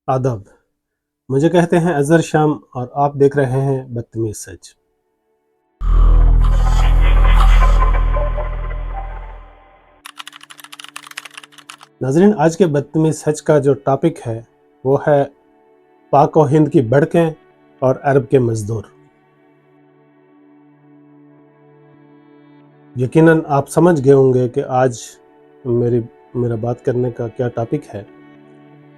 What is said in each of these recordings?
आदाब। मुझे कहते हैं अजहर शाम और आप देख रहे हैं बदतमीज सच। नाजरीन, आज के बदतमीज सच का जो टॉपिक है वो है पाक और हिंद की भड़कें और अरब के मजदूर। यकीनन आप समझ गए होंगे कि आज मेरा बात करने का क्या टॉपिक है।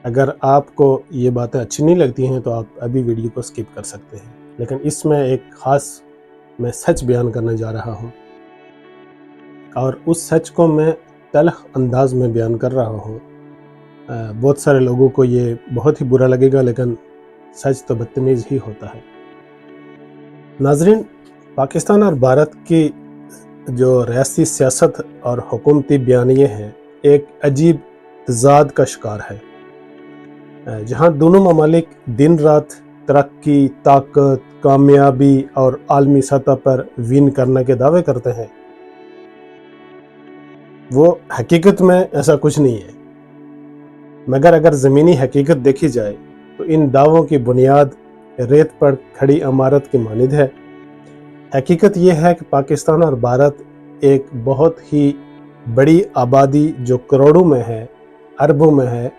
अगर आपको ये बातें अच्छी नहीं लगती हैं तो आप अभी वीडियो को स्किप कर सकते हैं, लेकिन इसमें एक ख़ास मैं सच बयान करने जा रहा हूँ और उस सच को मैं तल्ख अंदाज में बयान कर रहा हूँ। बहुत सारे लोगों को ये बहुत ही बुरा लगेगा, लेकिन सच तो बदतमीज़ ही होता है। नाजरीन, पाकिस्तान और भारत की जो रियासती सियासत और हुकूमती बयानिए हैं एक अजीब तज़ाद का शिकार है, जहाँ दोनों ममालिक दिन रात तरक्की, ताकत, कामयाबी और आलमी सतह पर विन करने के दावे करते हैं। वो हकीकत में ऐसा कुछ नहीं है, मगर अगर ज़मीनी हकीकत देखी जाए तो इन दावों की बुनियाद रेत पर खड़ी इमारत की मानिंद है। हकीकत ये है कि पाकिस्तान और भारत एक बहुत ही बड़ी आबादी जो करोड़ों में है, अरबों में है,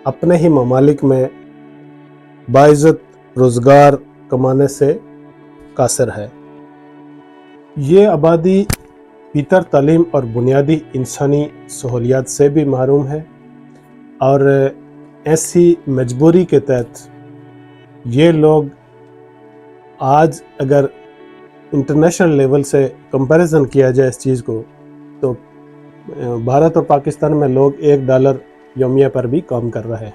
अपने ही ममालिक में बाइज़्ज़त रोज़गार कमाने से कासिर है। ये आबादी भीतर तालीम और बुनियादी इंसानी सहूलियात से भी महरूम है और ऐसी मजबूरी के तहत ये लोग आज अगर इंटरनेशनल लेवल से कंपैरिजन किया जाए इस चीज़ को तो भारत और पाकिस्तान में लोग $1 यौमिया पर भी काम कर रहे हैं।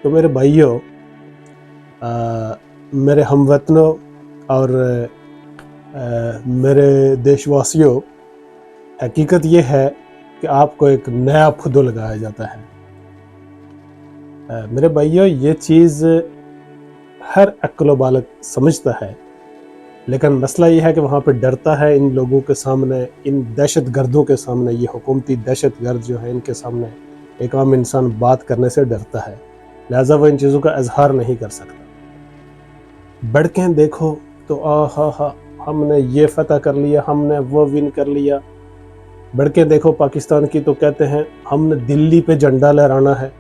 तो मेरे भाइयों, मेरे हमवतनों और मेरे देशवासियों, हकीकत ये है कि आपको एक नया फुदो लगाया जाता है। मेरे भाइयों, ये चीज़ हर अक्ल बालग समझता है, लेकिन मसला ये है कि वहाँ पे डरता है इन लोगों के सामने, इन दहशत गर्दों के सामने, ये हुकूमती दहशत गर्द जो है इनके सामने एक आम इंसान बात करने से डरता है, लिहाजा वो इन चीज़ों का इजहार नहीं कर सकता। भड़कें देखो तो हा हमने ये फतह कर लिया, हमने वो विन कर लिया। भड़कें देखो पाकिस्तान की तो कहते हैं हमने दिल्ली पे झंडा लहराना है।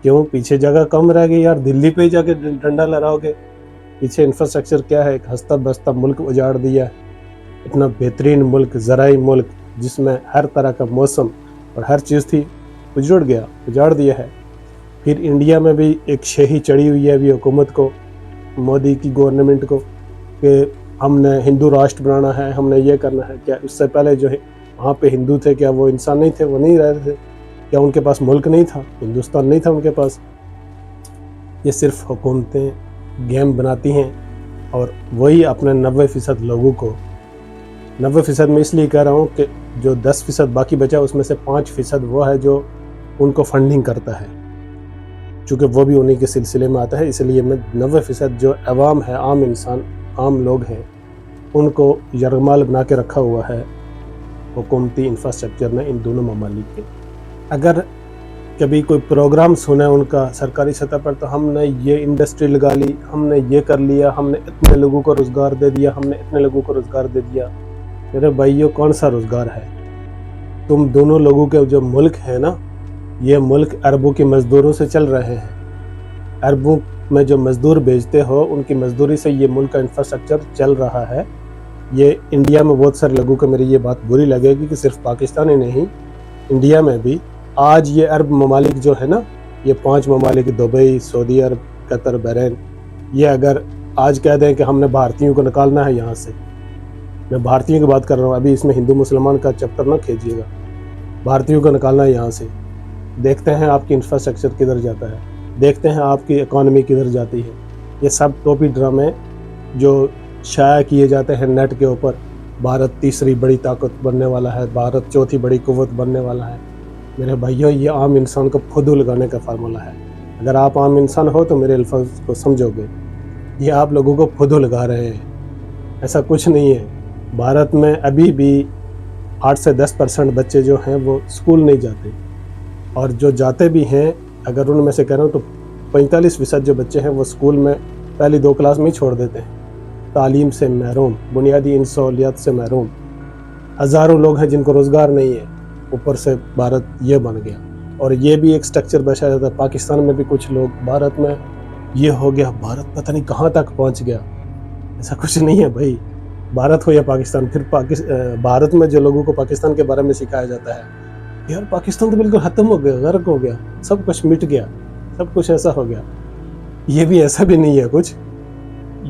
क्यों? पीछे जगह कम रह गई यार, दिल्ली पे जाके झंडा लहराओगे? पीछे इंफ्रास्ट्रक्चर क्या है? एक हंसता बसता मुल्क उजाड़ दिया, इतना बेहतरीन मुल्क, ज़राई मुल्क जिसमें हर तरह का मौसम और हर चीज़ थी, उजाड़ दिया है। फिर इंडिया में भी एक शही चढ़ी हुई है अभी हुकूमत को, मोदी की गवर्नमेंट को, कि हमने हिंदू राष्ट्र बनाना है, हमने ये करना है। क्या उससे पहले जो है वहाँ पे हिंदू थे, क्या वो इंसान नहीं थे? वो नहीं रहे थे? क्या उनके पास मुल्क नहीं था? हिंदुस्तान नहीं था उनके पास? ये सिर्फ हुकूमतें गेम बनाती हैं और वही अपने 90% लोगों को, 90% में इसलिए कह रहा हूँ कि जो 10% बाकी बचा उसमें से 5% वो है जो उनको फंडिंग करता है, चूँकि वो भी उन्हीं के सिलसिले में आता है। इसलिए मैं 90% जो अवाम है, आम इंसान, आम लोग हैं, उनको यरगमाल बना के रखा हुआ है हुकूमती इंफ्रास्ट्रक्चर ने इन दोनों ममालिक के। अगर कभी कोई प्रोग्राम सुना उनका सरकारी सतह पर तो हमने ये इंडस्ट्री लगा ली, हमने ये कर लिया, हमने इतने लोगों को रोज़गार दे दिया, हमने इतने लोगों को रोज़गार दे दिया। मेरे भाइयों, कौन सा रोज़गार है? तुम दोनों लोगों के जो मुल्क है ना, ये मुल्क अरबों के मज़दूरों से चल रहे हैं। अरबों में जो मज़दूर भेजते हो उनकी मज़दूरी से ये मुल्क का इंफ्रास्ट्रक्चर चल रहा है। ये इंडिया में बहुत सारे लोगों को मेरी ये बात बुरी लगेगी कि सिर्फ पाकिस्तान ही नहीं, इंडिया में भी आज ये अरब ममालिक जो है ना, ये 5 ममालिक, दुबई, सऊदी अरब, कतर, बहरीन, ये अगर आज कह दें कि हमने भारतीयों को निकालना है यहाँ से, मैं भारतीयों की बात कर रहा हूँ, अभी इसमें हिंदू मुसलमान का चैप्टर ना खींचिएगा, भारतीयों को निकालना है यहाँ से, देखते हैं आपकी इंफ्रास्ट्रक्चर किधर जाता है, देखते हैं आपकी इकॉनमी किधर जाती है। ये सब टोपी ड्रामे जो शाया किए जाते हैं नेट के ऊपर, भारत तीसरी बड़ी ताकत बनने वाला है, भारत चौथी बड़ी कुव्वत बनने वाला है। मेरे भाइयों, ये आम इंसान को फुदू लगाने का फार्मूला है। अगर आप आम इंसान हो तो मेरे अल्फाज को समझोगे, ये आप लोगों को फुदू लगा रहे हैं, ऐसा कुछ नहीं है। भारत में अभी भी 8 से 10% बच्चे जो हैं वो स्कूल नहीं जाते, और जो जाते भी हैं, अगर उनमें से कह रहा हूँ तो 45% جو بچے ہیں وہ اسکول میں پہلی 2 کلاس میں ہی چھوڑ دیتے ہیں، تعلیم سے محروم، بنیادی ان سہولیات سے محروم، ہزاروں لوگ ہیں جن کو روزگار نہیں ہے، اوپر سے بھارت یہ بن گیا۔ اور یہ بھی ایک سٹرکچر بچا جاتا ہے، پاکستان میں بھی کچھ لوگ بھارت میں یہ ہو گیا، بھارت پتہ نہیں کہاں تک پہنچ گیا، ایسا کچھ نہیں ہے بھائی، بھارت ہو یا پاکستان، پھر بھارت میں جو لوگوں کو پاکستان کے بارے میں سکھایا جاتا ہے، یار پاکستان تو بالکل ختم ہو گیا، غرق ہو گیا، سب کچھ مٹ گیا، سب کچھ ایسا ہو گیا، یہ بھی ایسا بھی نہیں ہے کچھ،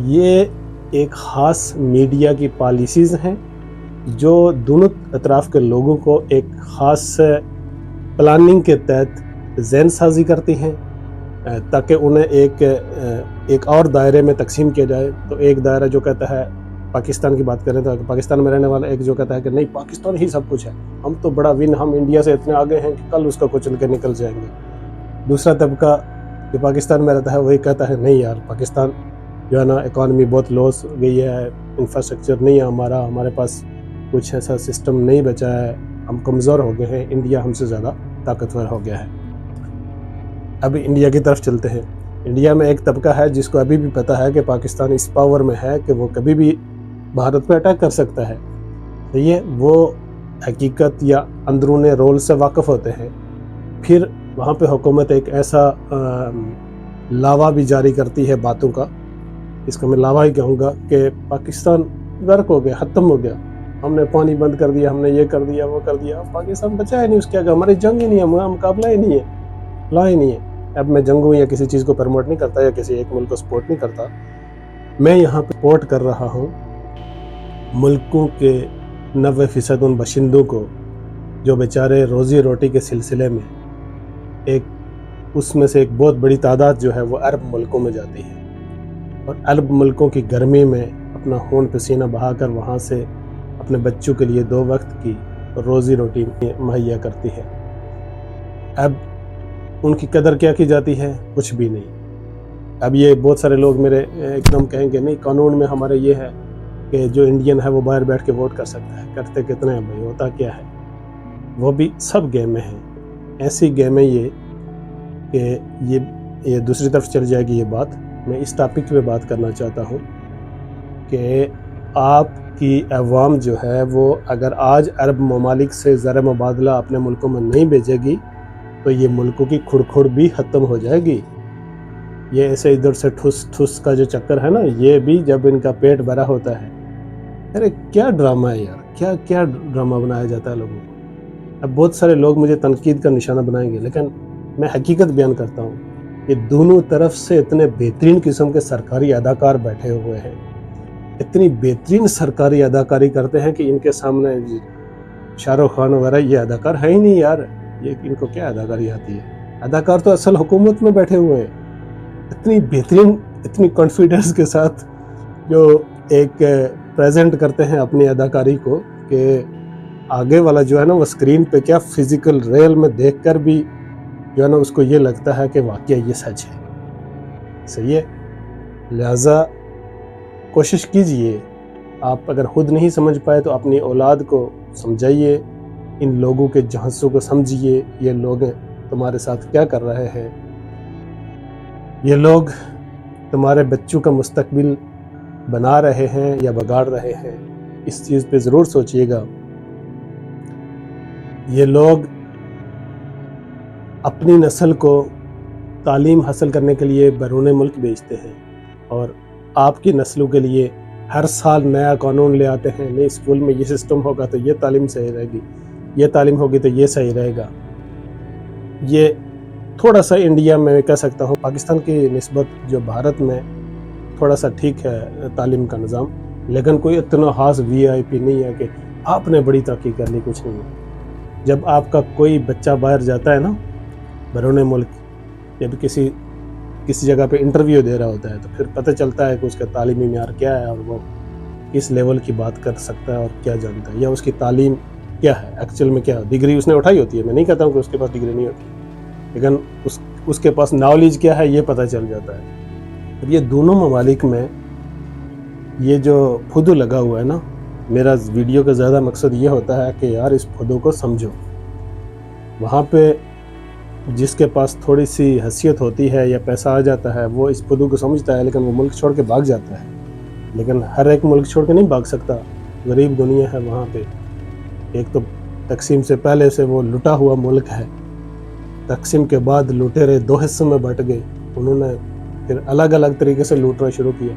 یہ ایک خاص میڈیا کی پالیسیز ہیں جو دونوں اطراف کے لوگوں کو ایک خاص پلاننگ کے تحت ذہن سازی کرتی ہیں تاکہ انہیں ایک اور دائرے میں تقسیم کیا جائے۔ تو ایک دائرہ جو کہتا ہے، پاکستان کی بات کریں تو پاکستان میں رہنے والا ایک جو کہتا ہے کہ نہیں پاکستان ہی سب کچھ ہے، ہم تو بڑا ہم انڈیا سے اتنے آگے ہیں کہ کل اس کو کچل کے نکل جائیں گے۔ دوسرا طبقہ جو پاکستان میں رہتا ہے وہی کہتا ہے نہیں یار، پاکستان جو ہے نا اکانومی بہت لوس گئی ہے، انفراسٹرکچر نہیں ہے ہمارے پاس کچھ ایسا سسٹم نہیں بچا ہے، ہم کمزور ہو گئے ہیں، انڈیا ہم سے زیادہ طاقتور ہو گیا ہے۔ اب انڈیا کی طرف چلتے ہیں۔ انڈیا میں ایک طبقہ ہے جس کو ابھی بھی پتہ ہے کہ پاکستان اس پاور میں ہے کہ وہ کبھی بھی بھارت پہ اٹیک کر سکتا ہے، تو یہ وہ حقیقت یا اندرون رول سے واقف ہوتے ہیں۔ پھر وہاں پہ حکومت ایک ایسا لاوا بھی جاری کرتی ہے باتوں کا، اس کو میں لاوا ہی کہوں گا، کہ پاکستان غرق ہو گیا، ختم ہو گیا، ہم نے پانی بند کر دیا، ہم نے یہ کر دیا وہ کر دیا، پاکستان بچا ہی نہیں، اس کے آگے ہماری جنگ ہی نہیں ہے، ہمارا مقابلہ ہی نہیں ہے، لا ہی نہیں ہے۔ اب میں جنگوں یا کسی چیز کو پرموٹ نہیں کرتا یا کسی ایک ملک کو سپورٹ نہیں کرتا، میں یہاں پہ سپورٹ کر رہا ہوں ملکوں کے 90% ان باشندوں کو جو بیچارے روزی روٹی کے سلسلے میں اس میں سے ایک بہت بڑی تعداد جو ہے وہ عرب ملکوں میں جاتی ہے، اور عرب ملکوں کی گرمی میں اپنا خون پسینہ بہا کر وہاں سے اپنے بچوں کے لیے 2 وقت کی روزی روٹی مہیا کرتی ہے۔ اب ان کی قدر کیا کی جاتی ہے؟ کچھ بھی نہیں۔ اب یہ بہت سارے لوگ میرے ایک دم کہیں گے نہیں قانون میں ہمارے یہ ہے کہ جو انڈین ہے وہ باہر بیٹھ کے ووٹ کر سکتا ہے، کرتے کتنے ہیں بھائی، ہوتا کیا ہے؟ وہ بھی سب گیمیں ہیں، ایسی گیمیں یہ کہ یہ دوسری طرف چل جائے گی یہ بات۔ میں اس ٹاپک پہ بات کرنا چاہتا ہوں کہ آپ کی عوام جو ہے وہ اگر آج عرب ممالک سے زر مبادلہ اپنے ملکوں میں نہیں بھیجے گی تو یہ ملکوں کی کھڑ بھی ختم ہو جائے گی۔ یہ ایسے ادھر سے ٹھس کا جو چکر ہے نا، یہ بھی جب ان کا پیٹ بھرا ہوتا ہے، ارے کیا ڈرامہ ہے یار، کیا ڈرامہ بنایا جاتا ہے لوگوں کو۔ اب بہت سارے لوگ مجھے تنقید کا نشانہ بنائیں گے، لیکن میں حقیقت بیان کرتا ہوں کہ دونوں طرف سے اتنے بہترین قسم کے سرکاری اداکار بیٹھے ہوئے ہیں، اتنی بہترین سرکاری اداکاری کرتے ہیں کہ ان کے سامنے شاہ رخ خان وغیرہ یہ اداکار ہے ہی نہیں یار، یہ ان کو کیا اداکاری آتی ہے؟ اداکار تو اصل حکومت میں بیٹھے ہوئے ہیں، اتنی بہترین، اتنی کانفیڈنس کے ساتھ جو ایک پریزنٹ کرتے ہیں اپنی اداکاری کو کہ آگے والا جو ہے نا وہ اسکرین پہ کیا فزیکل ریل میں دیکھ کر بھی جو ہے نا اس کو یہ لگتا ہے کہ واقعہ یہ سچ ہے، صحیح ہے۔ لہٰذا کوشش کیجئے، آپ اگر خود نہیں سمجھ پائے تو اپنی اولاد کو سمجھائیے، ان لوگوں کے جھانسوں کو سمجھیے، یہ لوگ تمہارے ساتھ کیا کر رہے ہیں، یہ لوگ تمہارے بچوں کا مستقبل بنا رہے ہیں یا بگاڑ رہے ہیں، اس چیز پہ ضرور سوچئے گا۔ یہ لوگ اپنی نسل کو تعلیم حاصل کرنے کے لیے بیرون ملک بھیجتے ہیں، اور آپ کی نسلوں کے لیے ہر سال نیا قانون لے آتے ہیں، نہیں اسکول میں یہ سسٹم ہوگا تو یہ تعلیم صحیح رہے گی، یہ تعلیم ہوگی تو یہ صحیح رہے گا۔ یہ تھوڑا سا انڈیا میں کہہ سکتا ہوں پاکستان کی نسبت جو بھارت میں تھوڑا سا ٹھیک ہے تعلیم کا نظام، لیکن کوئی اتنا خاص VIP نہیں ہے کہ آپ نے بڑی ترقی کر لی، کچھ نہیں ہے۔ جب آپ کا کوئی بچہ باہر جاتا ہے نا بیرون ملک، جب کسی جگہ پہ انٹرویو دے رہا ہوتا ہے تو پھر پتہ چلتا ہے کہ اس کا تعلیمی معیار کیا ہے اور وہ کس لیول کی بات کر سکتا ہے اور کیا جانتا ہے، یا اس کی تعلیم کیا ہے ایکچوئل میں، کیا ڈگری اس نے اٹھائی ہوتی ہے۔ میں نہیں کہتا ہوں کہ اس کے پاس ڈگری نہیں ہوتی، لیکن اس کے پاس نالج کیا ہے یہ پتہ چل جاتا ہے۔ اب یہ دونوں ممالک میں یہ جو پھدو لگا ہوا ہے نا، میرا ویڈیو کا زیادہ مقصد یہ ہوتا ہے کہ یار اس پھدو کو سمجھو۔ وہاں پہ जिसके पास थोड़ी सी हैसियत होती है या पैसा आ जाता है वो इस खुदू को समझता है, लेकिन वो मुल्क छोड़ के भाग जाता है। लेकिन हर एक मुल्क छोड़ के नहीं भाग सकता, गरीब दुनिया है वहाँ पे। एक तो तकसीम से पहले से वो लुटा हुआ मुल्क है, तकसीम के बाद लुटेरे दो हिस्सों में बट गए, उन्होंने फिर अलग अलग तरीके से लूटना शुरू किया,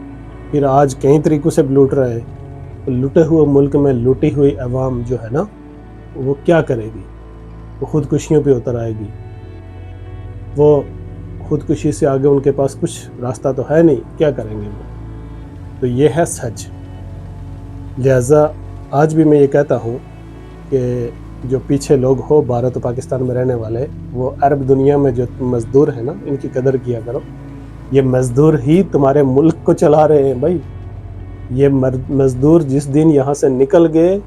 फिर आज कई तरीक़ों से लूट रहे हैं। तो लुटे हुए मुल्क में लूटी हुई अवाम जो है ना, वो क्या करेगी? वो खुदकुशियों पे उतर आएगी। वो खुदकुशी से आगे उनके पास कुछ रास्ता तो है नहीं, क्या करेंगे वो? तो ये है सच। लिहाजा आज भी मैं ये कहता हूँ कि जो पीछे लोग हो भारत और पाकिस्तान में रहने वाले, वो अरब दुनिया में जो मज़दूर हैं ना, इनकी कदर किया करो। ये मज़दूर ही तुम्हारे मुल्क को चला रहे हैं भाई। ये मज़दूर जिस दिन यहाँ से निकल गए,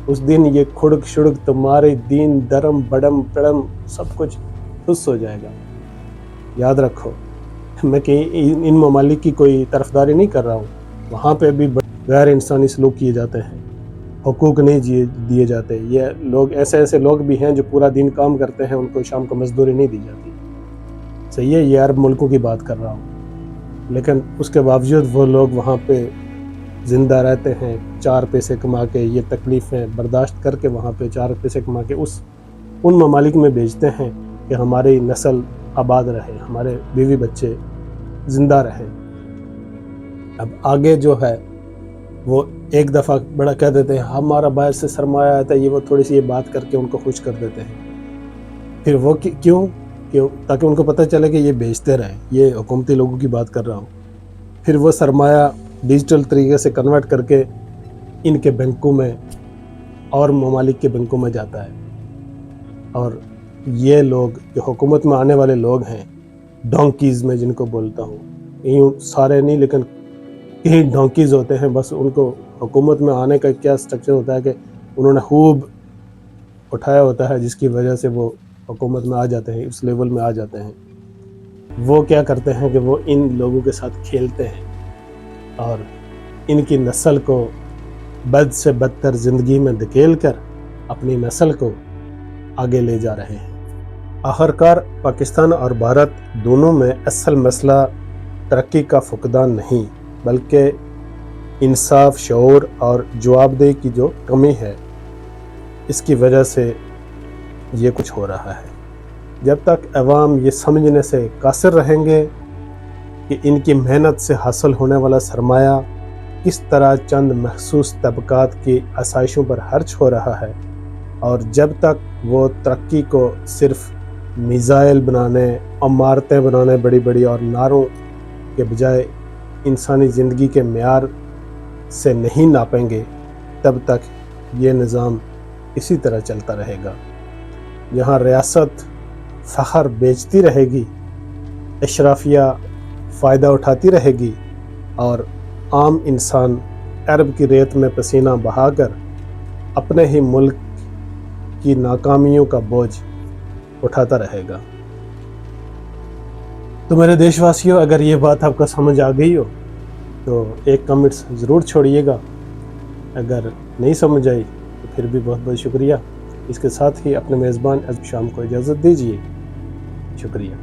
उस दिन ये खुड़क शुड़क तुम्हारे दीन धर्म बड़म पड़म सब कुछ खुश हो जाएगा। याद रखो, मैं कहीं इन ममालिक की कोई तरफदारी नहीं कर रहा हूँ, वहाँ पे भी गैर इंसानी सलूक किए जाते हैं, हुकूक नहीं दिए जाते। ये लोग ऐसे लोग भी हैं जो पूरा दिन काम करते हैं, उनको शाम को मजदूरी नहीं दी जाती। सही है, ये अरब मुल्कों की बात कर रहा हूँ, लेकिन उसके बावजूद वो लोग वहाँ पे ज़िंदा रहते हैं, 4 पैसे कमा के, ये तकलीफ़ें बर्दाश्त करके वहाँ पे 4 पैसे कमा के उन ममालिक में भेजते हैं कि हमारी नस्ल आबाद रहे, हमारे बीवी बच्चे ज़िंदा रहें। अब आगे जो है वो एक दफ़ा बड़ा कह देते हैं हमारा बाहर से सरमाया आता है, ये वो थोड़ी सी ये बात करके उनको खुश कर देते हैं। फिर वो क्यों? ताकि उनको पता चले कि ये बेचते रहे, ये हुकूमती लोगों की बात कर रहा हूँ। फिर वो सरमाया डिजिटल तरीके से कन्वर्ट करके इनके बैंकों में और ममालिक के बैंकों में जाता है। और ये लोग जो हुकूमत में आने वाले लोग हैं, डोंकीज़ में जिनको बोलता हूँ, यूँ सारे नहीं लेकिन कई डोंकीज़ होते हैं, बस उनको हुकूमत में आने का क्या स्ट्रक्चर होता है कि उन्होंने खूब उठाया होता है, जिसकी वजह से वो हुकूमत में आ जाते हैं, उस लेवल में आ जाते हैं। वो क्या करते हैं कि वो इन लोगों के साथ खेलते हैं और इनकी नस्ल को बद से बदतर ज़िंदगी में धकेल कर अपनी नस्ल को आगे ले जा रहे हैं। आखिरकार पाकिस्तान और भारत दोनों में असल मसला तरक्की का फुकदान नहीं, बल्कि इंसाफ, शऊर और जवाबदेही की जो कमी है, इसकी वजह से ये कुछ हो रहा है। जब तक अवाम ये समझने से कासिर रहेंगे कि इनकी मेहनत से हासिल होने वाला सरमाया किस तरह चंद महसूस तबकात की आसाइशों पर खर्च हो रहा है, और जब तक वो तरक्की को सिर्फ मिसाइल बनाने और इमारतें बनाने बड़ी बड़ी और नारों के बजाय इंसानी ज़िंदगी के मेयार से नहीं नापेंगे, तब तक ये निज़ाम इसी तरह चलता रहेगा। यहाँ रियासत फ़ख्र बेचती रहेगी, अशराफिया फ़ायदा उठाती रहेगी और आम इंसान अरब की रेत में पसीना बहाकर अपने ही मुल्क की नाकामियों का बोझ उठाता रहेगा। तो मेरे देशवासियों, अगर ये बात आपको समझ आ गई हो तो एक कमेंट्स ज़रूर छोड़िएगा। अगर नहीं समझ आई तो फिर भी बहुत बहुत शुक्रिया। इसके साथ ही अपने मेज़बान अज़ब शाम को इजाज़त दीजिए। शुक्रिया।